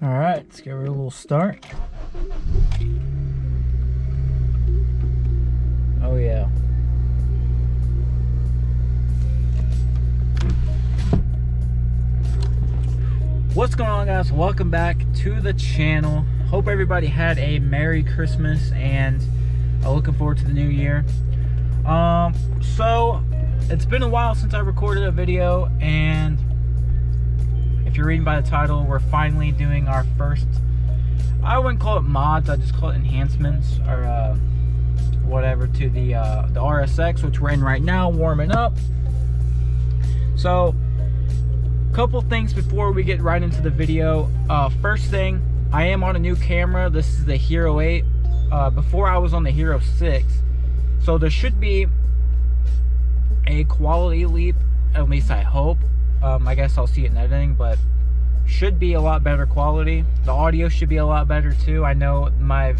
All right, let's give her a little start. Oh yeah. What's going on, guys? Welcome back to the channel. Hope everybody had a Merry Christmas and looking forward to the new year. So it's been a while since I recorded a video, and if you're reading by the title, we're finally doing our first, I wouldn't call it mods, I just call it enhancements or whatever to the RSX, which we're in right now, warming up. So couple things before we get right into the video. First thing, I am on a new camera. This is the Hero 8. Before I was on the Hero 6, so there should be a quality leap, at least I hope. I guess I'll see it in editing, but should be a lot better quality. The audio should be a lot better too. I know my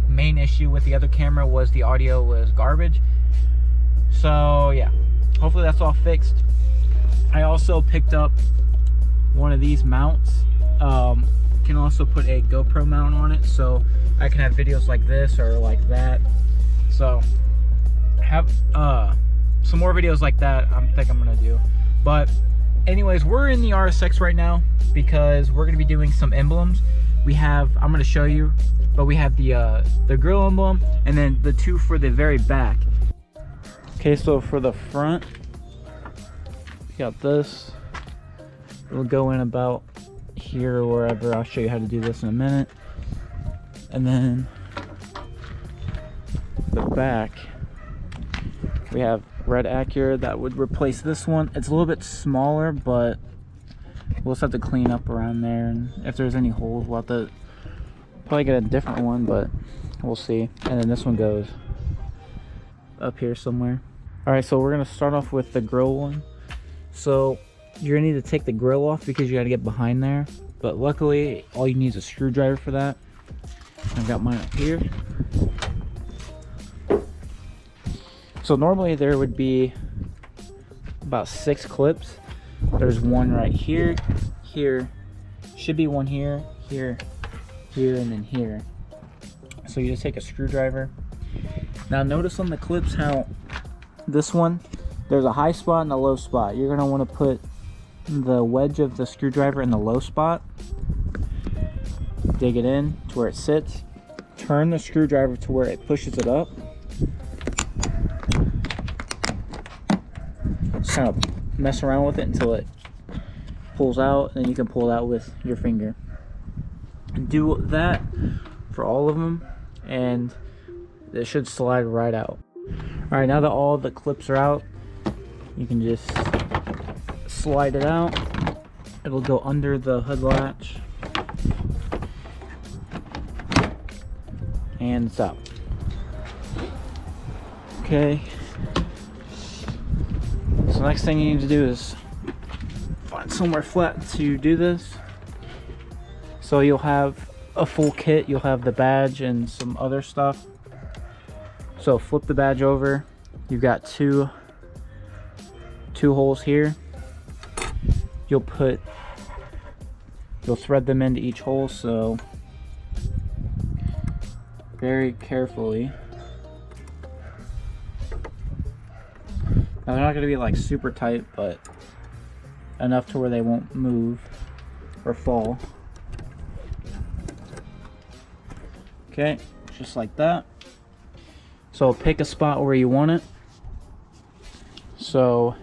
main issue with the other camera was the audio was garbage. So yeah, hopefully that's all fixed. I also picked up one of these mounts. Can also put a GoPro mount on it, so I can have videos like this or like that. So have some more videos like that I think I'm gonna do. But anyways, we're in the RSX right now because we're gonna be doing some emblems. We have, I'm gonna show you, but we have the grill emblem and then the two for the very back. Okay, so for the front, we got this. It'll go in about here or wherever. I'll show you how to do this in a minute. And then the back, we have red Acura that would replace this one. It's a little bit smaller, but we'll just have to clean up around there, and if there's any holes, we'll have to probably get a different one, but we'll see. And then this one goes up here somewhere. All right, so we're gonna start off with the grill one. So you're gonna need to take the grill off because you gotta get behind there, but luckily all you need is a screwdriver for that. I've got mine up here. So normally there would be about 6 clips. There's one right here, here, should be one here, here, here, and then here. So you just take a screwdriver. Now notice on the clips how this one, there's a high spot and a low spot. You're gonna wanna put the wedge of the screwdriver in the low spot, dig it in to where it sits, turn the screwdriver to where it pushes it up, just kind of mess around with it until it pulls out, and you can pull it out with your finger. And do that for all of them, and it should slide right out. All right, now that all the clips are out, you can just slide it out. It'll go under the hood latch, and it's out. Okay, so next thing you need to do is find somewhere flat to do this. So you'll have a full kit. You'll have the badge and some other stuff. So flip the badge over. You've got two holes here. You'll thread them into each hole, so very carefully. Now they're not going to be like super tight, but enough to where they won't move or fall. Okay, just like that. So pick a spot where you want it. So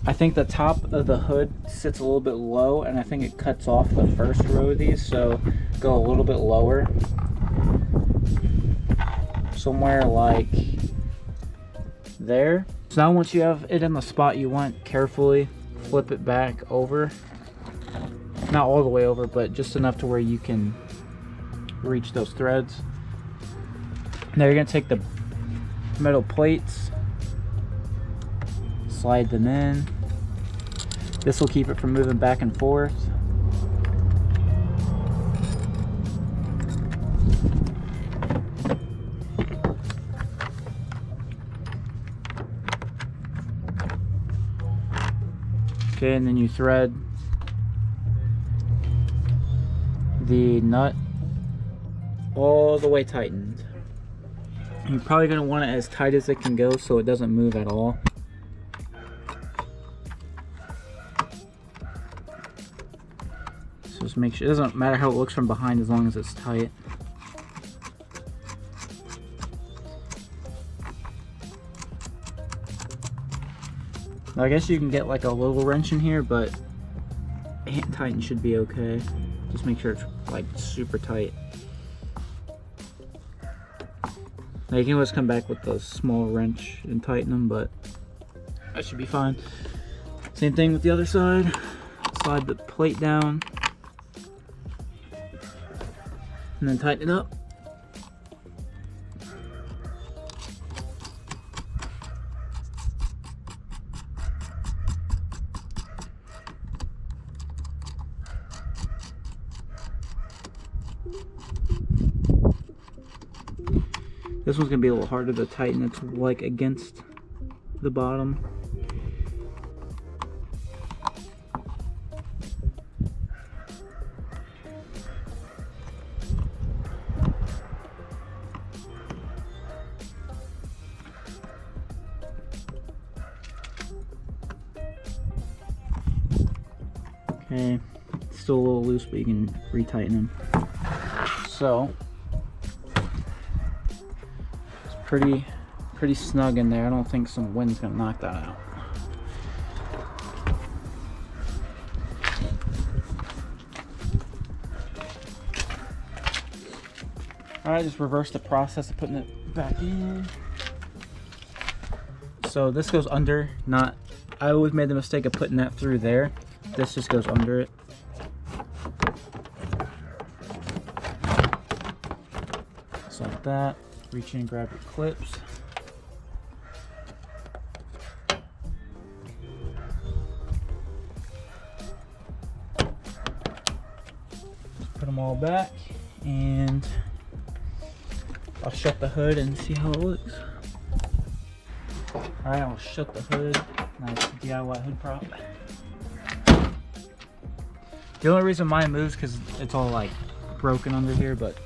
I think the top of the hood sits a little bit low, and I think it cuts off the first row of these, so go a little bit lower. Somewhere like there. So now once you have it in the spot you want, carefully flip it back over. Not all the way over, but just enough to where you can reach those threads. Now you're going to take the metal plates, slide them in. This will keep it from moving back and forth. Okay, and then you thread the nut all the way tightened. You're probably going to want it as tight as it can go so it doesn't move at all. So just make sure, it doesn't matter how it looks from behind as long as it's tight. Now, I guess you can get like a little wrench in here, but hand tighten should be okay. Just make sure it's like super tight. Now you can always come back with the small wrench and tighten them, but that should be fine. Same thing with the other side. Slide the plate down and then tighten it up. This one's gonna be a little harder to tighten. It's like against the bottom. Okay, it's still a little loose, but you can retighten them. So pretty snug in there. I don't think some wind's gonna knock that out. Alright, just reverse the process of putting it back in. So this goes under, not, I always made the mistake of putting that through there. This just goes under it. Just like that. Reach in and grab your clips. Just put them all back, and I'll shut the hood and see how it looks. Alright, I'll shut the hood. Nice DIY hood prop. The only reason mine moves because it's all like broken under here, but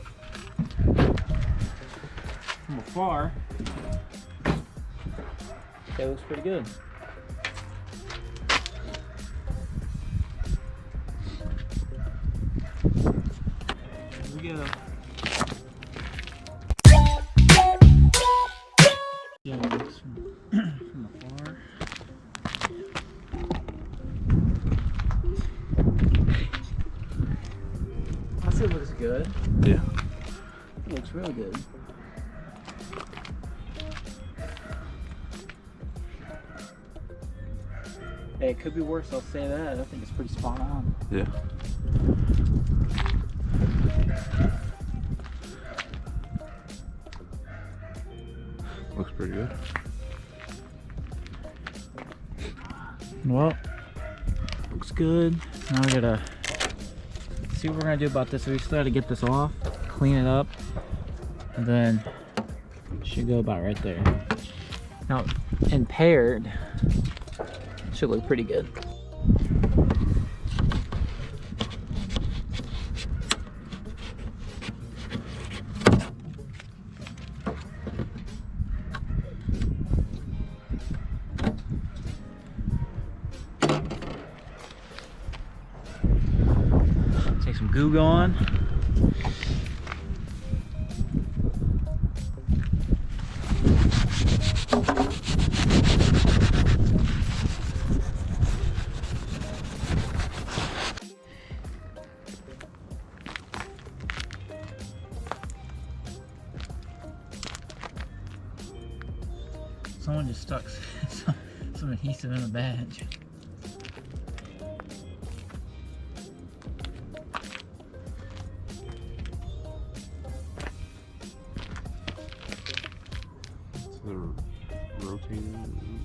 from afar, it looks pretty good. Here we go. Yeah, it looks from afar. I say it looks good. Yeah. It looks really good. Hey, it could be worse, I'll say that. I think it's pretty spot on. Yeah. Looks pretty good. Well, looks good. Now we gotta see what we're gonna do about this. So we still gotta get this off, clean it up, and then it should go about right there. Now, in paired, should look pretty good. Take some goo going. Someone just stuck some adhesive in the badge. So they're rotating.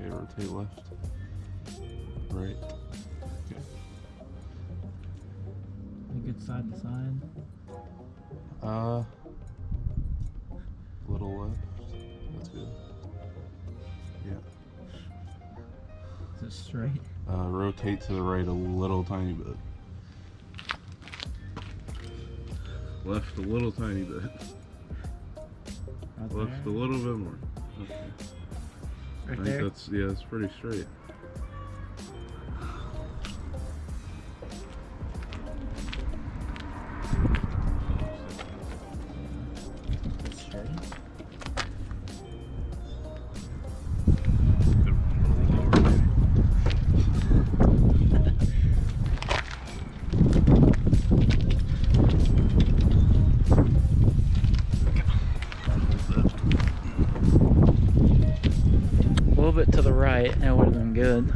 Okay, rotate left. Right. Okay. A good side to side. Little left. That's good. Yeah. Is it straight? Rotate to the right a little tiny bit. Left a little tiny bit. Right Left there. a little bit more. Okay. I Right think there. that's, yeah, it's pretty straight. It's straight. A little bit to the right, and it would have been good.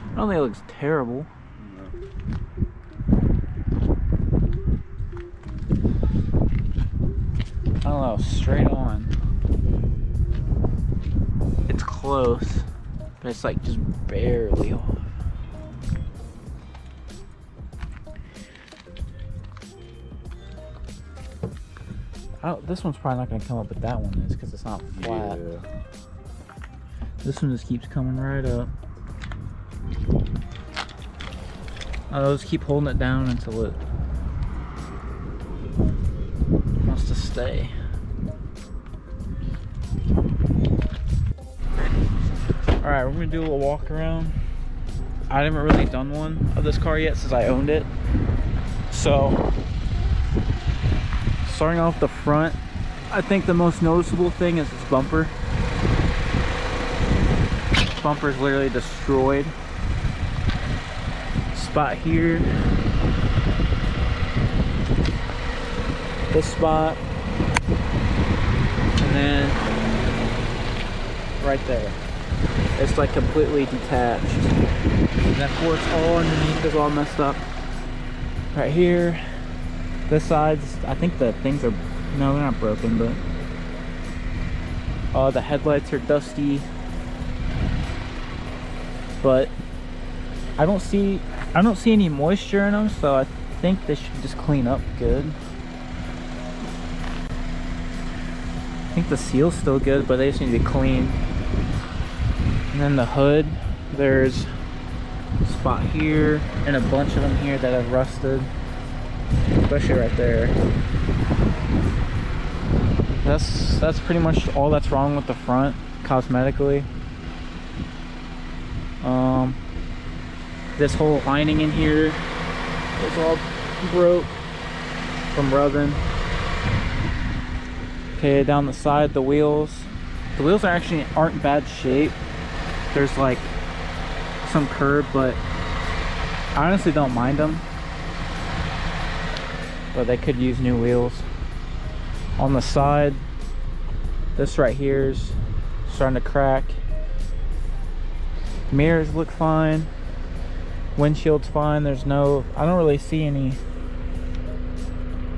I don't think it looks terrible. I don't know, straight on. It's close, but it's like just barely off. This one's probably not going to come up, but that one is because it's not flat. Yeah. This one just keeps coming right up. I'll just keep holding it down until it wants to stay. Alright, we're going to do a little walk around. I haven't really done one of this car yet since I owned it. So, starting off the front, I think the most noticeable thing is this bumper. This bumper is literally destroyed. Spot here. This spot. And then right there. It's like completely detached. And that fork's all underneath is all messed up. Right here. This side's, I think the things are, no, they're not broken, but the headlights are dusty. But I don't see any moisture in them, so I think they should just clean up good. I think the seal's still good, but they just need to be cleaned. And then the hood, there's a spot here and a bunch of them here that have rusted. Especially right there. That's pretty much all that's wrong with the front cosmetically. This whole lining in here is all broke from rubbing. Okay, down the side, the wheels aren't in bad shape. There's like some curb, but I honestly don't mind them. But they could use new wheels. On the side, this right here is starting to crack. Mirrors look fine. Windshield's fine. I don't really see any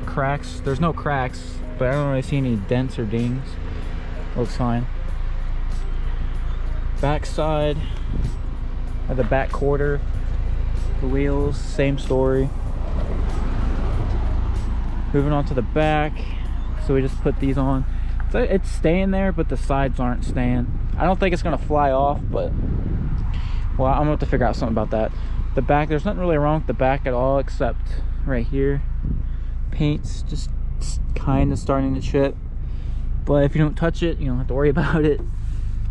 cracks. There's no cracks, but I don't really see any dents or dings. Looks fine. Back side, at the back quarter, the wheels, same story. Moving on to the back, so we just put these on. So it's staying there, but the sides aren't staying. I don't think it's gonna fly off, but well, I'm gonna have to figure out something about that. The back, there's nothing really wrong with the back at all, except right here. Paint's just kind of starting to chip, but if you don't touch it, you don't have to worry about it.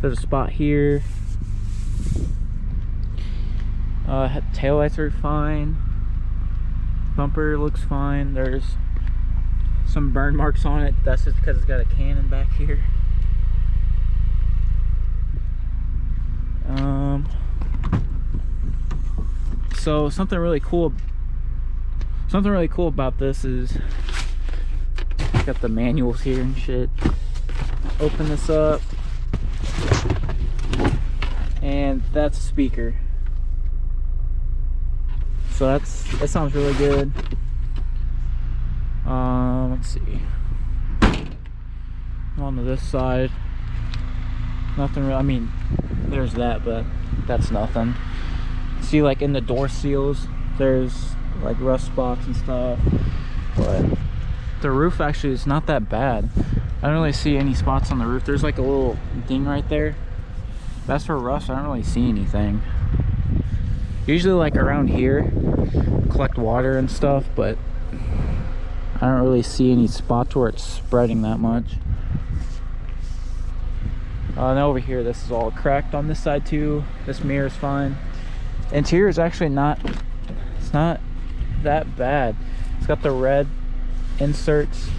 There's a spot here. Taillights are fine. Bumper looks fine. There's some burn marks on it. That's just because it's got a cannon back here. So something really cool about this is got the manuals here and shit. Open this up, and that's a speaker. So that sounds really good. Let's see. On to this side, nothing really. I mean, there's that, but that's nothing. See, like in the door seals, there's like rust spots and stuff, but the roof actually is not that bad. I don't really see any spots on the roof. There's like a little ding right there. That's for rust. I don't really see anything. Usually like around here, collect water and stuff, but I don't really see any spots where it's spreading that much. And over here, this is all cracked on this side too. This mirror is fine. Interior is actually not, it's not that bad. It's got the red inserts.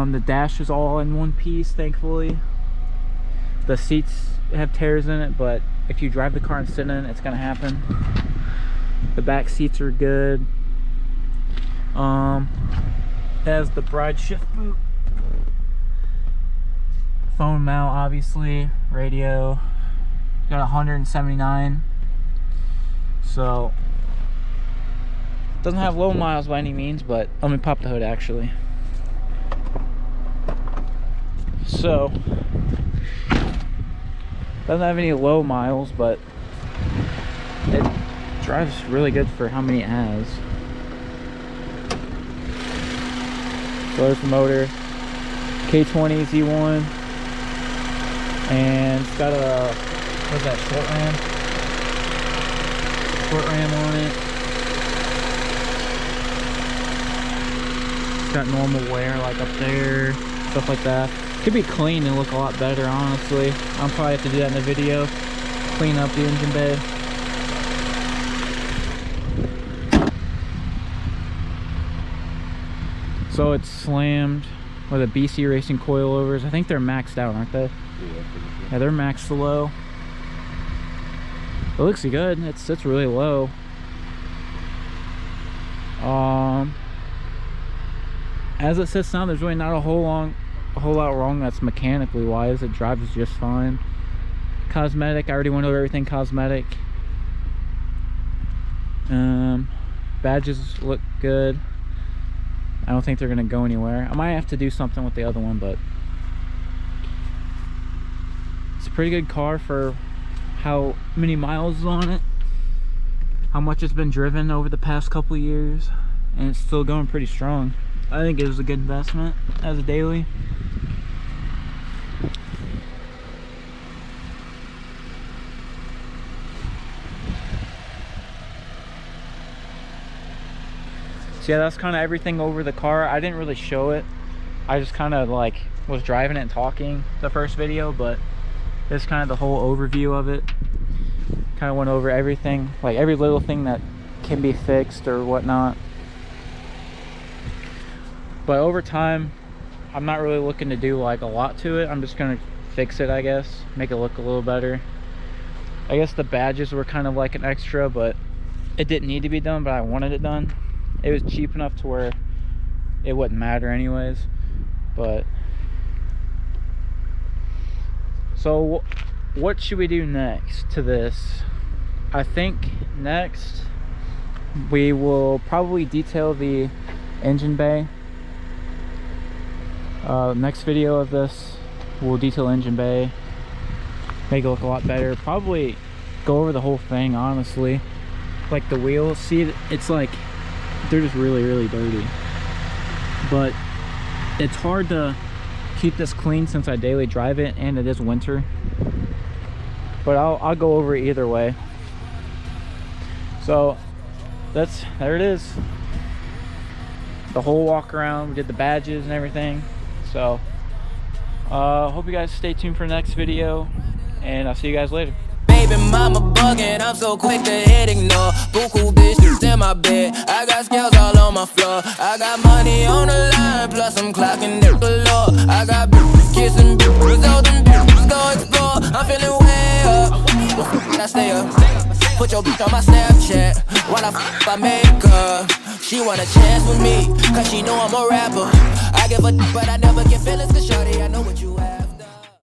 The dash is all in one piece, thankfully. The seats have tears in it, but if you drive the car and sit in it, it's gonna happen. The back seats are good. It has the bride shift boot. Phone mount, obviously. Radio. Got 179. So doesn't have low miles by any means, but let me pop the hood actually. So doesn't have any low miles, but it drives really good for how many it has. So there's the motor, K20 Z1, and it's got a, what's that, short ram on it. It's got normal wear like up there, stuff like that. Could be clean and look a lot better, honestly. I'll probably have to do that in the video. Clean up the engine bay. So it's slammed with a BC Racing coilovers. I think they're maxed out, aren't they? Yeah, they're maxed low. It looks good. It's really low. As it sits now, there's really not a whole lot wrong that's mechanically wise. It drives just fine. Cosmetic, I already went over everything cosmetic. Badges look good. I don't think they're gonna go anywhere. I might have to do something with the other one, but it's a pretty good car for how many miles is on it, how much it's been driven over the past couple of years, and it's still going pretty strong. I think it was a good investment as a daily. So yeah, that's kind of everything over the car. I didn't really show it. I just kind of like was driving it and talking the first video, but this is kind of the whole overview of it. Kind of went over everything, like every little thing that can be fixed or whatnot. But over time, I'm not really looking to do like a lot to it. I'm just gonna fix it, I guess, make it look a little better. I guess the badges were kind of like an extra, but it didn't need to be done, but I wanted it done. It was cheap enough to where it wouldn't matter anyways. But so what should we do next to this? I think next we will probably detail the engine bay. Next video of this, we'll detail engine bay, make it look a lot better. Probably go over the whole thing, honestly. Like the wheels, see, it's like they're just really dirty, but it's hard to keep this clean since I daily drive it and it is winter. But I'll go over it either way. So there it is, the whole walk around. We did the badges and everything. So hope you guys stay tuned for the next video, and I'll see you guys later. Baby mama bugging, I'm so quick to hit ignore. Buku bitches in my bed, I got scales all on my floor. I got money on the line, plus I'm clocking it below. I got bitches kissing bitches, all them bitches go explore. I'm feeling way up, I stay up. Put your bitch on my Snapchat, while I make her. She want a chance with me, cause she know I'm a rapper. I give a but I never get feelings, cause shawty, I know what you have.